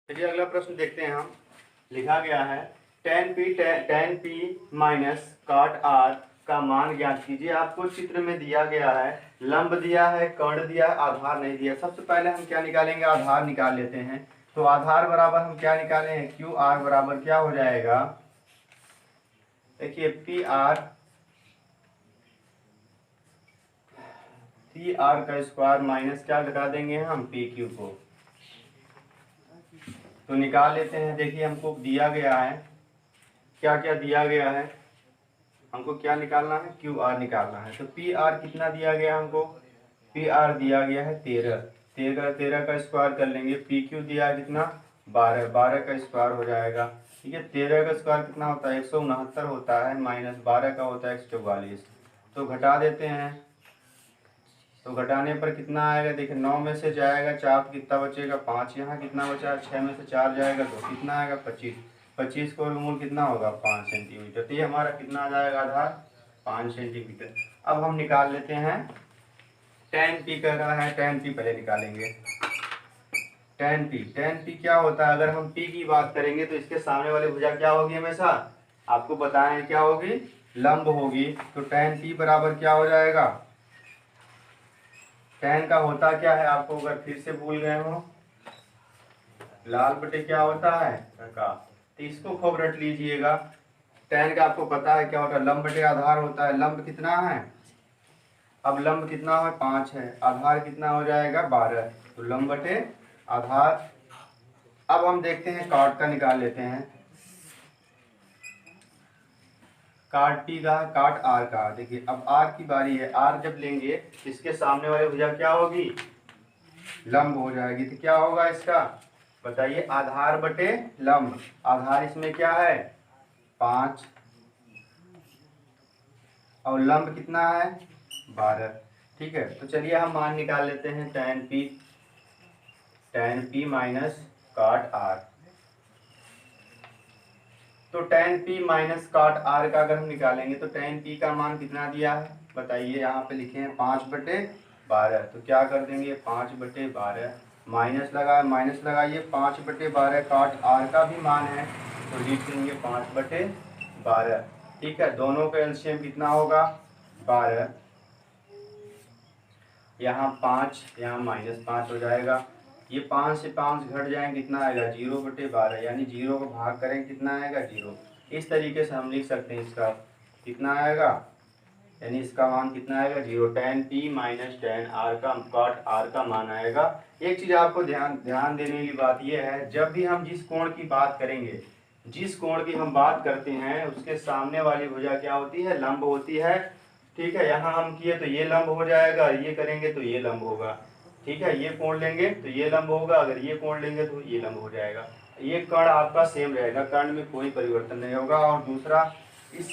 चलिए अगला प्रश्न देखते हैं हम। लिखा गया है tan p minus cot r का मान ज्ञात कीजिए। आपको चित्र में दिया गया है, लंब दिया है, कर्ण दिया है, आधार नहीं दिया। सबसे पहले हम क्या निकालेंगे, आधार निकाल लेते हैं। तो आधार बराबर हम क्या निकाले हैं, क्यू आर बराबर क्या हो जाएगा, देखिए पी आर का स्क्वायर माइनस क्या घटा देंगे हम, पी क्यू को। तो निकाल लेते हैं। देखिए हमको दिया गया है, क्या क्या दिया गया है, हमको क्या निकालना है, क्यू आर निकालना है। तो पी आर कितना दिया गया हमको, पी आर दिया गया है 13। 13 का स्क्वायर कर लेंगे। पी क्यू दिया है कितना, 12। 12 का स्क्वायर हो जाएगा। ठीक है, 13 का स्क्वायर कितना होता है, 169 होता है, माइनस 12 का होता है 144। तो घटा देते हैं। तो घटाने पर कितना आएगा, देखिए 9 में से जाएगा 4 तो कितना बचेगा, 5। यहाँ कितना बचा, 6 में से 4 जाएगा तो कितना आएगा, 25। 25 को वर्गमूल कितना होगा, 5 सेंटीमीटर। तो ये हमारा कितना आ जाएगा, आधार 5 सेंटीमीटर। अब हम निकाल लेते हैं tan p कह रहा है, tan p पहले निकालेंगे। tan p क्या होता है, अगर हम p की बात करेंगे तो इसके सामने वाली भुजा क्या होगी, हमेशा आपको बताएं क्या होगी, लंब होगी। तो tan p बराबर क्या हो जाएगा, tan का होता क्या है, आपको अगर फिर से भूल गए हो, लाल बटे क्या होता है का। तो इसको खूब रट लीजिएगा। tan का आपको पता है क्या होता है, लंब बटे आधार होता है। लंब कितना है, अब लंब कितना है, 5 है, आधार कितना हो जाएगा, 12। तो लंब बटे आधार। अब हम देखते हैं cot का निकाल लेते हैं। cot p का, cot r का। देखिए अब r की बारी है, r जब लेंगे इसके सामने वाली भुजा क्या होगी, लंब हो जाएगी। तो क्या होगा इसका, बताइए, आधार बटे लंब। आधार इसमें क्या है, 5, और लंब कितना है, 12। ठीक है, तो चलिए हम मान निकाल लेते हैं। tan p minus cot r। तो tan p minus cot r का अगर हम निकालेंगे तो tan p का मान कितना दिया है, बताइए। यहाँ पे लिखे हैं 5/12। तो क्या कर देंगे, 5/12 माइनस लगाइए 5/12। cot r का भी मान है तो लिख देंगे 5/12। ठीक है, दोनों का एलसीएम कितना होगा, 12। यहाँ 5, यहाँ -5 हो जाएगा। ये 5 से 5 घट जाएंगे, कितना आएगा, 0/12। यानी 0 को भाग करेंगे कितना आएगा, 0। इस तरीके से हम लिख सकते हैं इसका कितना आएगा, यानी इसका मान कितना आएगा, 0। tan p minus tan r का, cot r का मान आएगा। एक चीज़ आपको ध्यान देने वाली बात यह है, जब भी हम जिस कोण की बात करेंगे, जिस कोण की हम बात करते हैं उसके सामने वाली भुजा क्या होती है, लंब होती है। ठीक है, यहाँ हम किए तो ये लंब हो जाएगा, ये करेंगे तो ये लंब होगा। ठीक है, ये कोण लेंगे तो ये लंब होगा, अगर ये कोण लेंगे तो ये लंब हो जाएगा। ये कर्ण आपका सेम रहेगा, कर्ण में कोई परिवर्तन नहीं होगा। और दूसरा, इस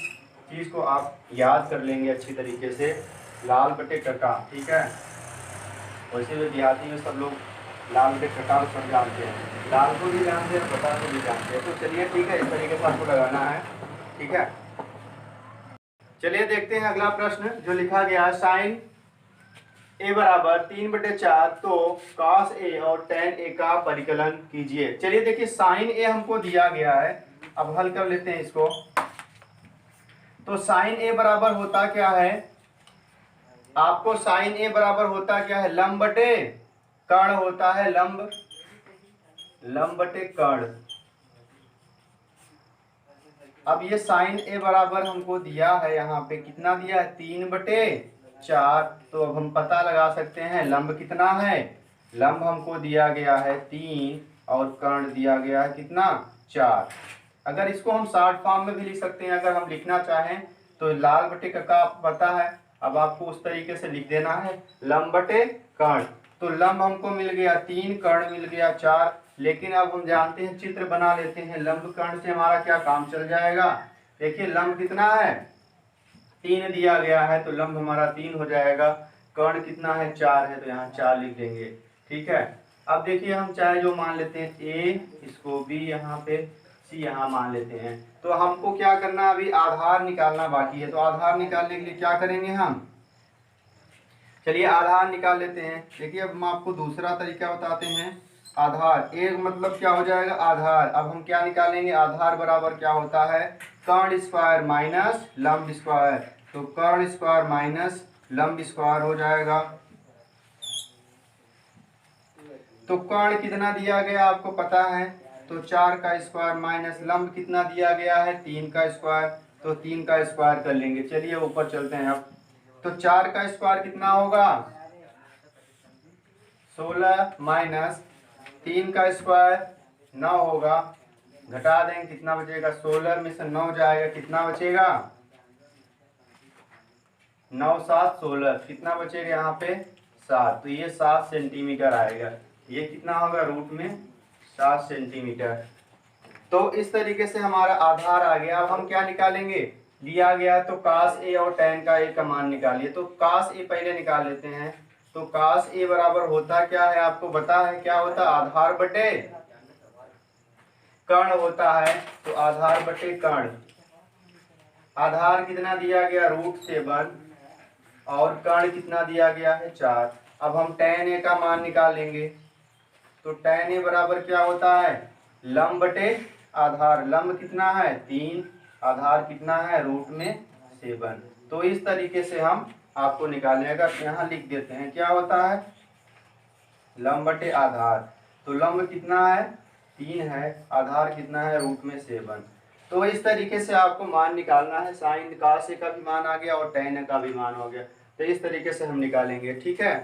चीज़ को आप याद कर लेंगे अच्छी तरीके से, लाल बटे कटा। ठीक है, वैसे भी देहाती में सब लोग लाल बटे कटा को सब जानते हैं, लाल को भी जानते हैं, कटा को भी जानते हैं। तो चलिए ठीक है, इस तरीके से आपको लगाना है। ठीक है, चलिए देखते हैं अगला प्रश्न जो लिखा गया है। साइन ए बराबर 3/4 तो cos ए और tan ए का परिकलन कीजिए। चलिए देखिए, साइन ए हमको दिया गया है, अब हल कर लेते हैं इसको। तो साइन ए बराबर होता क्या है, आपको साइन ए बराबर होता क्या है, लंब बटे कर्ण होता है, लंब बटे कर्ण। अब ये साइन ए बराबर हमको दिया है, यहाँ पे कितना दिया है, 3/4। तो अब हम पता लगा सकते हैं लंब कितना है, लंब हमको दिया गया है 3 और कर्ण दिया गया है कितना, 4। अगर इसको हम शॉर्ट फॉर्म में भी लिख सकते हैं, अगर हम लिखना चाहें तो लाल बटे का पता है, अब आपको उस तरीके से लिख देना है, लंब बटे कर्ण। तो लंब हमको मिल गया 3, कर्ण मिल गया 4। लेकिन अब हम जानते हैं, चित्र बना लेते हैं, लंब कर्ण से हमारा क्या काम चल जाएगा। देखिए लंब कितना है, 3 दिया गया है तो लंब हमारा 3 हो जाएगा। कर्ण कितना है, 4 है, तो यहाँ 4 लिख देंगे। ठीक है, अब देखिए हम चाहे जो मान लेते हैं, ए इसको बी यहाँ पे, सी यहाँ मान लेते हैं। तो हमको क्या करना, अभी आधार निकालना बाकी है। तो आधार निकालने के लिए क्या करेंगे हम, चलिए आधार निकाल लेते हैं। देखिए अब हम आपको दूसरा तरीका बताते हैं। आधार, एक मतलब क्या हो जाएगा आधार। अब हम क्या निकालेंगे, आधार बराबर क्या होता है, कर्ण स्क्वायर माइनस लंब स्क्वायर। तो कर्ण स्क्वायर माइनस लंब स्क्वायर हो जाएगा। तो कर्ण कितना दिया गया आपको पता है, तो 4 का स्क्वायर माइनस लंब कितना दिया गया है 3 का स्क्वायर, तो 3 का स्क्वायर कर लेंगे। चलिए ऊपर चलते हैं अब। तो 4 का स्क्वायर कितना होगा 16 माइनस 3 का स्क्वायर 9 होगा, घटा देंगे कितना बचेगा, 16 में से 9 जाएगा कितना बचेगा, 9 7 16, कितना बचेगा यहाँ पे 7। तो ये 7 सेंटीमीटर आएगा। ये कितना होगा रूट में 7 सेंटीमीटर। तो इस तरीके से हमारा आधार आ गया। अब हम क्या निकालेंगे, दिया गया तो कास ए और tan का ए का मान निकालिए। तो कास ए पहले निकाल लेते हैं। तो कास ए बराबर होता क्या है आपको पता है, क्या होता है आधार बटे कर्ण होता है। तो आधार बटे कर्ण, आधार कितना दिया गया √7 और कर्ण कितना दिया गया है 4। अब हम tan ए का मान निकाल लेंगे। तो tan ए बराबर क्या होता है लंब बटे आधार, लंब कितना है 3, आधार कितना है √7। तो इस तरीके से हम आपको निकालेगा, यहाँ लिख देते हैं क्या होता है लंब बटे आधार। तो लंब कितना है 3 है, आधार कितना है √7। तो इस तरीके से आपको मान निकालना है। साइन कास ए का भी मान आ गया और tan ए का भी मान हो गया। तो इस तरीके से हम निकालेंगे, ठीक है।